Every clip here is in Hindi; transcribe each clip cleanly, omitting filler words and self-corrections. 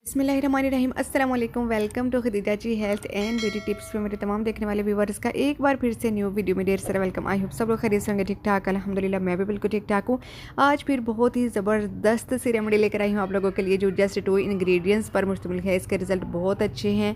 बिस्मिल्लाहिर्रहमानिर्रहीम अस्सलाम वालेकुम। वेलकम टू खदीजाची हेल्थ एंड ब्यूटी टिप्स पे मेरे तमाम देखने वाले व्यूवर्स का एक बार फिर से न्यू वीडियो में ढेर सारा वेलकम। आई होप सब लोग खरीद होंगे ठीक ठाक। अल्हम्दुलिल्लाह मैं भी बिल्कुल ठीक ठाक हूँ। आज फिर बहुत ही ज़बरदस्त सी रेमेडी लेकर आई हूँ आप लोगों के लिए, जो जस्ट 2 इंग्रेडिएंट्स पर मुश्तमिल है। इसके रिजल्ट बहुत अच्छे हैं,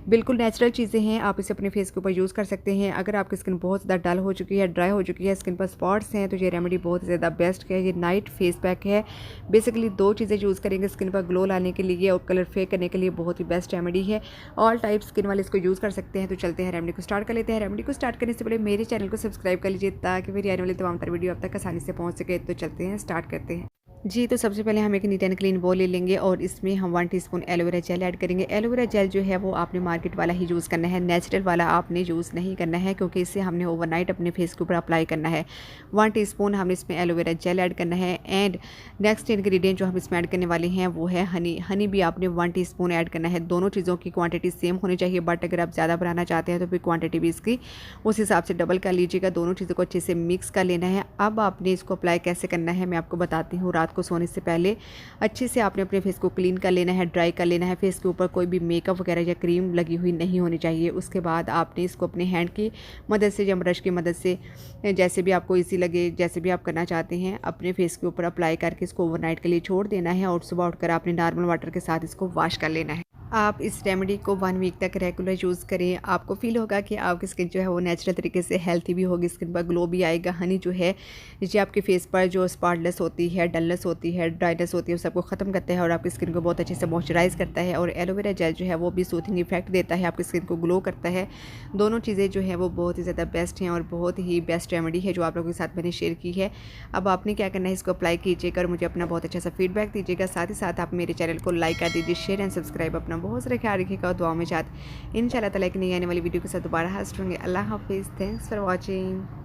बिल्कुल नेचुरल चीज़ें हैं। आप इसे अपने फेस के ऊपर यूज़ कर सकते हैं। अगर आपकी स्किन बहुत ज़्यादा डल हो चुकी है, ड्राई हो चुकी है, स्किन पर स्पॉट्स हैं, तो ये रेमेडी बहुत ज़्यादा बेस्ट है। ये नाइट फेस पैक है। बेसिकली 2 चीज़ें यूज़ करेंगे स्किन पर ग्लो लाने के लिए और कलर फेक करने के लिए। बहुत ही बेस्ट रेमेडी है, ऑल टाइप स्किन वाले इसको यूज़ कर सकते हैं। तो चलते हैं रेमेडी को स्टार्ट कर लेते हैं। रेमेडी को स्टार्ट करने से पहले मेरे चैनल को सब्सक्राइब कर लीजिए ताकि मेरी आने वाली तमाम तर वीडियो अब तक आसानी से पहुंच सके। तो चलते हैं, स्टार्ट करते हैं जी। तो सबसे पहले हम एक नीट एंड क्लीन बॉल ले लेंगे और इसमें हम 1 टीस्पून एलोवेरा जेल ऐड करेंगे। एलोवेरा जेल जो है वो आपने मार्केट वाला ही यूज़ करना है, नेचुरल वाला आपने यूज़ नहीं करना है, क्योंकि इससे हमने ओवरनाइट अपने फेस के ऊपर अप्लाई करना है। 1 टीस्पून हमने इसमें एलोवेरा जेल ऐड करना है। एंड नेक्स्ट इंग्रेडिएंट जो हम इसमें ऐड करने वाले हैं वो है हनी। हनी भी आपने 1 टीस्पून ऐड करना है। दोनों चीज़ों की क्वांटिटी सेम होनी चाहिए, बट अगर आप ज़्यादा बनाना चाहते हैं तो फिर क्वांटिटी भी इसकी उस हिसाब से डबल कर लीजिएगा। दोनों चीज़ों को अच्छे से मिक्स कर लेना है। अब आपने इसको अप्लाई कैसे करना है मैं आपको बताती हूँ। रात को सोने से पहले अच्छे से आपने अपने फेस को क्लीन कर लेना है, ड्राई कर लेना है। फेस के ऊपर कोई भी मेकअप वगैरह या क्रीम लगी हुई नहीं होनी चाहिए। उसके बाद आपने इसको अपने हैंड की मदद से या ब्रश की मदद से, जैसे भी आपको इजी लगे, जैसे भी आप करना चाहते हैं, अपने फेस के ऊपर अप्लाई करके इसको ओवरनाइट के लिए छोड़ देना है और सुबह उठकर आपने नॉर्मल वाटर के साथ इसको वॉश कर लेना है। आप इस रेमेडी को 1 वीक तक रेगुलर यूज़ करें। आपको फील होगा कि आपकी स्किन जो है वो नेचुरल तरीके से हेल्थी भी होगी, स्किन पर ग्लो भी आएगा। हनी जो है ये आपके फेस पर जो स्पॉटलेस होती है, डलनेस होती है, ड्राइनेस होती है, उस सबको ख़त्म करता है और आपकी स्किन को बहुत अच्छे से मॉइस्चराइज़ करता है। और एलोवेरा जेल जो है वो भी सूथिंग इफेक्ट देता है, आपकी स्किन को ग्लो करता है। दोनों चीज़ें जो है वो बहुत ही ज़्यादा बेस्ट हैं और बहुत ही बेस्ट रेमेडी है जो आप लोगों के साथ मैंने शेयर की है। अब आपने क्या करना है, इसको अप्लाई कीजिएगा और मुझे अपना बहुत अच्छा सा फीडबैक दीजिएगा। साथ ही साथ आप मेरे चैनल को लाइक कर दीजिए, शेयर एंड सब्सक्राइब। अपना बहुत सारा ख्याल रखिएगा और दुआ में चाहते इंशाल्लाह ताला एक नई आने वाली वीडियो के साथ दोबारा हाजिर होंगे। अल्लाह हाफिज़। Thanks for watching.